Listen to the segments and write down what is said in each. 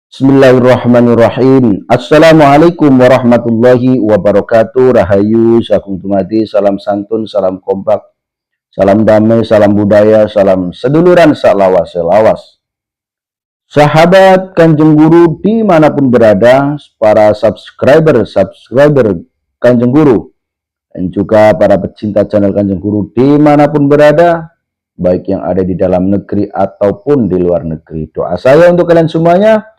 Bismillahirrahmanirrahim. Assalamualaikum warahmatullahi wabarakatuh. Rahayu, sakum tumati, salam santun, salam kompak, salam damai, salam budaya, salam seduluran salawas-selawas. Sahabat Kanjeng Guru dimanapun berada, para subscriber Kanjeng Guru, dan juga para pecinta channel Kanjeng Guru dimanapun berada, baik yang ada di dalam negeri ataupun di luar negeri. Doa saya untuk kalian semuanya,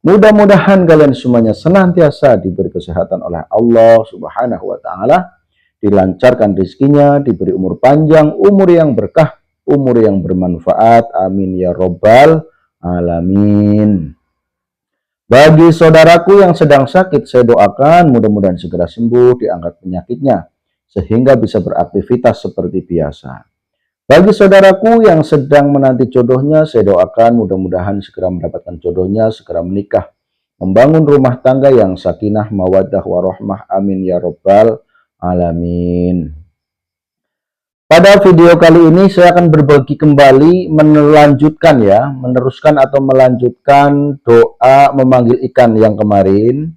mudah-mudahan kalian semuanya senantiasa diberi kesehatan oleh Allah Subhanahu wa Ta'ala, dilancarkan rezekinya, diberi umur panjang, umur yang berkah, umur yang bermanfaat. Amin ya Robbal Alamin. Bagi saudaraku yang sedang sakit, saya doakan mudah-mudahan segera sembuh, diangkat penyakitnya, sehingga bisa beraktivitas seperti biasa. Bagi saudaraku yang sedang menanti jodohnya, saya doakan mudah-mudahan segera mendapatkan jodohnya, segera menikah, membangun rumah tangga yang sakinah, mawaddah, warahmah. Amin ya Robbal Alamin. Pada video kali ini saya akan berbagi kembali, meneruskan atau melanjutkan doa memanggil ikan yang kemarin.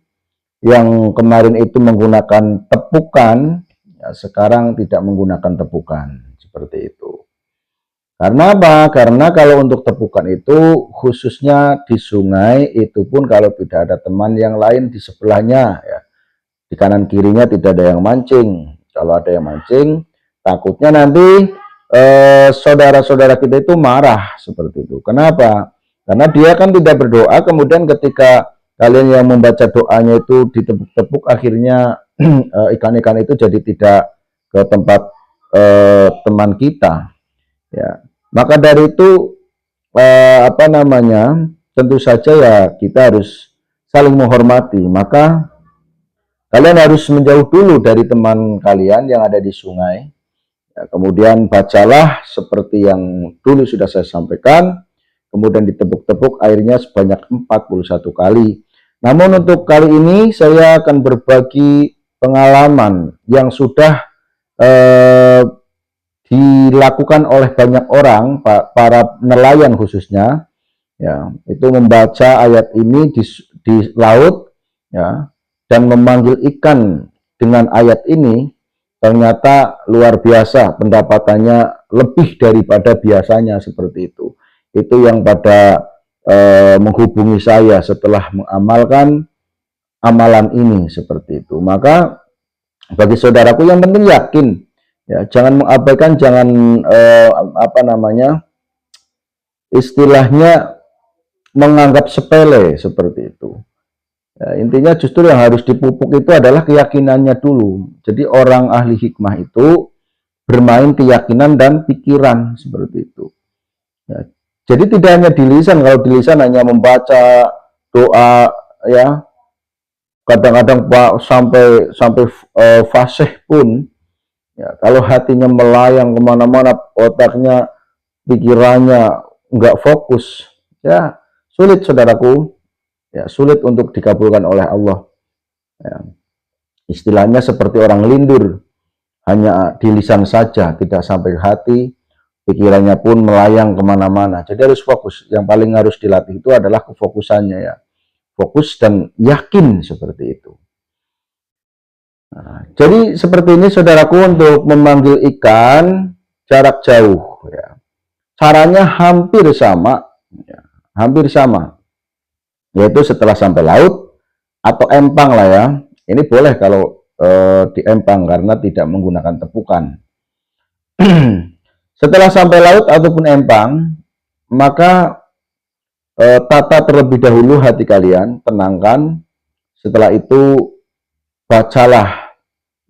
Yang kemarin itu menggunakan tepukan, ya, sekarang tidak menggunakan tepukan. Seperti itu. Karena apa? Karena kalau untuk tepukan itu khususnya di sungai, itu pun kalau tidak ada teman yang lain di sebelahnya, ya, di kanan kirinya tidak ada yang mancing. Kalau ada yang mancing, takutnya nanti saudara-saudara kita itu marah seperti itu. Kenapa? Karena dia kan tidak berdoa, kemudian ketika kalian yang membaca doanya itu ditepuk-tepuk, akhirnya ikan-ikan itu jadi tidak ke tempat teman kita. Ya, maka dari itu tentu saja ya kita harus saling menghormati. Maka kalian harus menjauh dulu dari teman kalian yang ada di sungai. Ya, kemudian bacalah seperti yang dulu sudah saya sampaikan. Kemudian ditepuk-tepuk airnya sebanyak 41 kali. Namun untuk kali ini saya akan berbagi pengalaman yang sudah dilakukan oleh banyak orang, para nelayan khususnya, ya, itu membaca ayat ini di laut, ya, dan memanggil ikan dengan ayat ini, ternyata luar biasa, pendapatannya lebih daripada biasanya seperti itu. Itu yang pada menghubungi saya setelah mengamalkan amalan ini seperti itu. Maka bagi saudaraku yang penting yakin. Ya, jangan mengabaikan, jangan istilahnya menganggap sepele seperti itu. Ya, intinya justru yang harus dipupuk itu adalah keyakinannya dulu. Jadi orang ahli hikmah itu bermain keyakinan dan pikiran seperti itu. Ya, jadi tidak hanya di lisan, kalau di lisan hanya membaca doa, ya, kadang-kadang sampai fasih pun. Ya, kalau hatinya melayang kemana-mana, otaknya, pikirannya nggak fokus, ya sulit saudaraku, ya sulit untuk dikabulkan oleh Allah. Ya, istilahnya seperti orang lindur, hanya di lisan saja, tidak sampai hati, pikirannya pun melayang kemana-mana. Jadi harus fokus. Yang paling harus dilatih itu adalah kefokusannya, ya, fokus dan yakin seperti itu. Nah, jadi seperti ini saudaraku, untuk memanggil ikan jarak jauh, ya. Caranya hampir sama, ya, yaitu setelah sampai laut atau empang lah, ya. Ini boleh kalau di empang karena tidak menggunakan tepukan. Setelah sampai laut ataupun empang, maka tata terlebih dahulu hati kalian, tenangkan. Setelah itu bacalah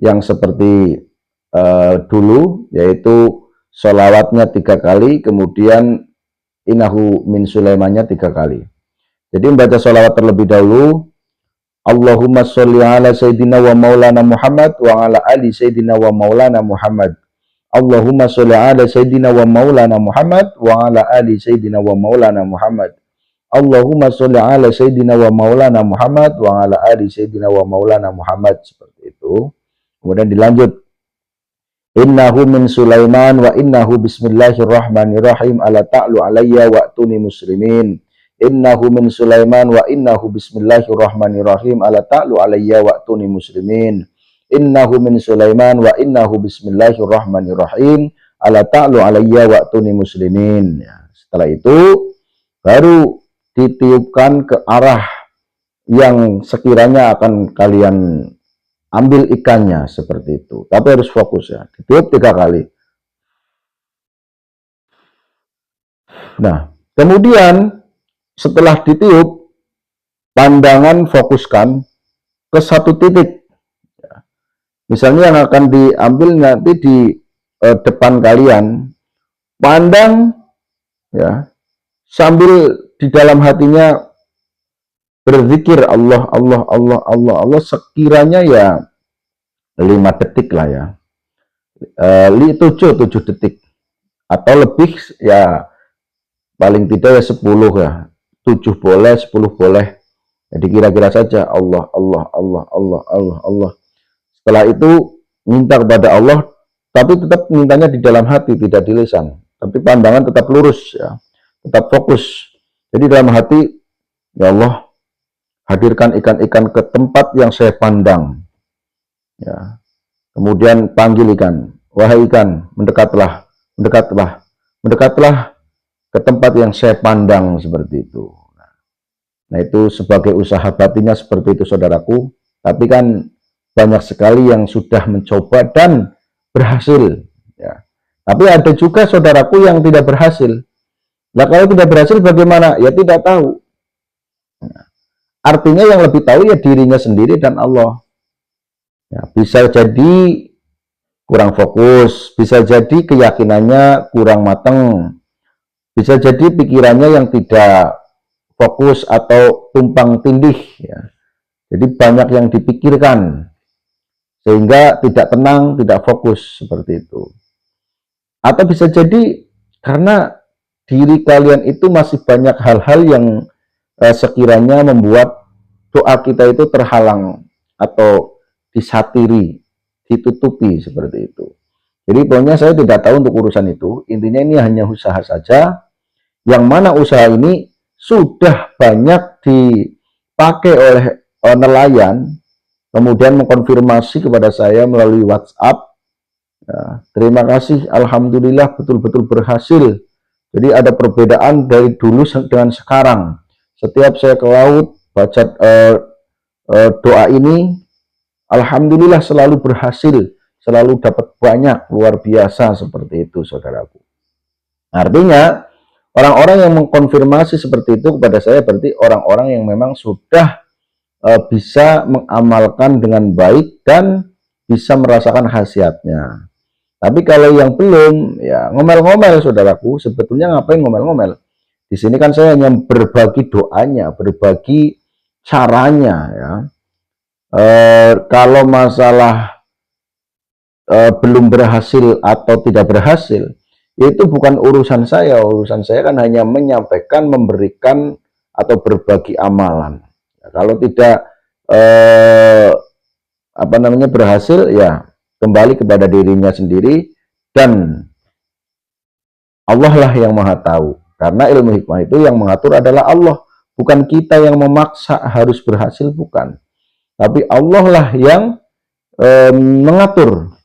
yang seperti dulu, yaitu sholawatnya 3 kali, kemudian innahu min Sulaimannya 3 kali. Jadi membaca sholawat terlebih dahulu, Allahumma sholli ala Sayyidina wa maulana Muhammad wa ala ali Sayyidina wa maulana Muhammad. Allahumma sholli ala Sayyidina wa maulana Muhammad wa ala ali Sayyidina wa maulana Muhammad. Allahumma sholli ala Sayyidina wa maulana Muhammad wa ala ali Sayyidina wa maulana Muhammad. Seperti itu. Kemudian dilanjut, innahu min Sulaiman wa innahu bismillahirrahmanirrahim ala ta'lu alayya wa tuni muslimin. innahu min Sulaiman wa innahu bismillahirrahmanirrahim, ala ta'lu alayya wa'tuni muslimin. Innahu min Sulaiman wa innahu bismillahirrahmanirrahim, ala ta'lu alayya wa'tuni muslimin. Ya, setelah itu baru ditiupkan ke arah yang sekiranya akan kalian ambil ikannya, seperti itu. Tapi harus fokus ya, ditiup 3 kali. Nah, kemudian setelah ditiup, pandangan fokuskan ke satu titik. Misalnya yang akan diambil nanti di depan kalian, pandang ya, sambil di dalam hatinya berzikir Allah, Allah, Allah, Allah, Allah, sekiranya ya 5 detik lah ya, 7 detik atau lebih ya, paling tidak ya 10 ya, 7 boleh, 10 boleh. Jadi kira-kira saja Allah, Allah, Allah, Allah, Allah, Allah. Setelah itu minta kepada Allah, tapi tetap mintanya di dalam hati, tidak di lisan. Tapi pandangan tetap lurus ya, tetap fokus. Jadi dalam hati, ya Allah, hadirkan ikan-ikan ke tempat yang saya pandang. Ya. Kemudian panggil ikan, wahai ikan, mendekatlah, mendekatlah, mendekatlah ke tempat yang saya pandang, seperti itu. Nah, itu sebagai usaha batinnya seperti itu, saudaraku. Tapi kan banyak sekali yang sudah mencoba dan berhasil. Ya. Tapi ada juga saudaraku yang tidak berhasil. Nah, kalau tidak berhasil bagaimana? Ya tidak tahu. Nah, artinya yang lebih tahu ya dirinya sendiri dan Allah. Ya, bisa jadi kurang fokus, bisa jadi keyakinannya kurang matang, bisa jadi pikirannya yang tidak fokus atau tumpang tindih ya. Jadi banyak yang dipikirkan sehingga tidak tenang, tidak fokus, seperti itu. Atau bisa jadi karena diri kalian itu masih banyak hal-hal yang sekiranya membuat doa kita itu terhalang atau disatiri, ditutupi, seperti itu. Jadi pokoknya saya tidak tahu untuk urusan itu. Intinya ini hanya usaha saja, yang mana usaha ini sudah banyak dipakai oleh nelayan, kemudian mengkonfirmasi kepada saya melalui WhatsApp. Ya, terima kasih, alhamdulillah betul-betul berhasil. Jadi ada perbedaan dari dulu dengan sekarang. Setiap saya ke laut baca doa ini, alhamdulillah selalu berhasil, selalu dapat banyak, luar biasa, seperti itu, saudaraku. Artinya orang-orang yang mengkonfirmasi seperti itu kepada saya berarti orang-orang yang memang sudah bisa mengamalkan dengan baik dan bisa merasakan khasiatnya. Tapi kalau yang belum, ya ngomel-ngomel, saudaraku. Sebetulnya ngapain ngomel-ngomel? Di sini kan saya hanya berbagi doanya, berbagi caranya ya. Kalau masalah belum berhasil atau tidak berhasil, itu bukan urusan saya. Urusan saya kan hanya menyampaikan, memberikan, atau berbagi amalan. Ya, kalau tidak berhasil, ya kembali kepada dirinya sendiri, dan Allah lah yang maha tahu. Karena ilmu hikmah itu yang mengatur adalah Allah, bukan kita yang memaksa harus berhasil, bukan. Tapi Allah lah yang mengatur.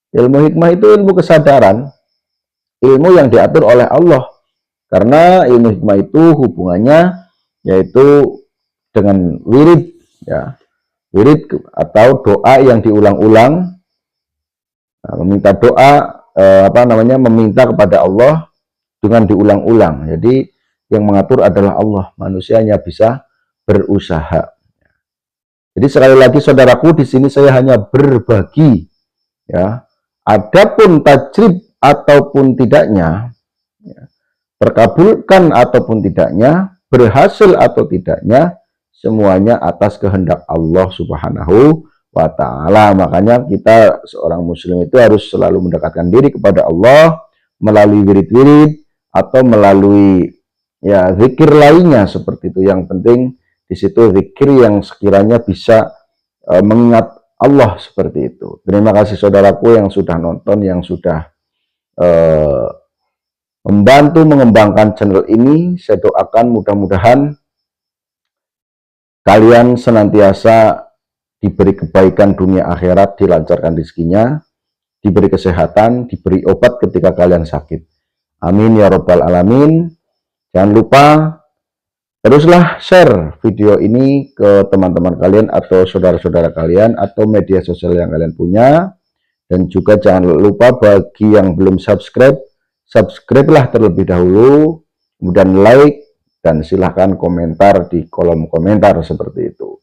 Ilmu hikmah itu ilmu kesadaran, ilmu yang diatur oleh Allah. Karena ilmu hikmah itu hubungannya yaitu dengan wirid ya. Wirid atau doa yang diulang-ulang. Nah, meminta doa meminta kepada Allah dengan diulang-ulang. Jadi yang mengatur adalah Allah, manusianya bisa berusaha. Jadi sekali lagi saudaraku, di sini saya hanya berbagi ya. Adapun tajrib ataupun tidaknya, ya, terkabulkan ataupun tidaknya, berhasil atau tidaknya, semuanya atas kehendak Allah Subhanahu wa ta'ala. Makanya kita seorang muslim itu harus selalu mendekatkan diri kepada Allah melalui wirid-wirid atau melalui ya zikir lainnya, seperti itu. Yang penting di situ zikir yang sekiranya bisa mengingat Allah, seperti itu. Terima kasih saudaraku yang sudah nonton, yang sudah membantu mengembangkan channel ini. Saya doakan mudah-mudahan kalian senantiasa diberi kebaikan dunia akhirat, dilancarkan rezekinya, diberi kesehatan, diberi obat ketika kalian sakit. Amin ya robbal alamin. Jangan lupa teruslah share video ini ke teman-teman kalian atau saudara-saudara kalian atau media sosial yang kalian punya. Dan juga jangan lupa bagi yang belum subscribe, subscribe-lah terlebih dahulu, kemudian like, dan silahkan komentar di kolom komentar seperti itu.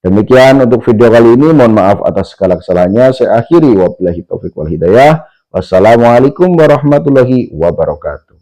Demikian untuk video kali ini, mohon maaf atas segala kesalahannya. Saya akhiri, wabillahi taufiq wal hidayah. Wassalamualaikum warahmatullahi wabarakatuh.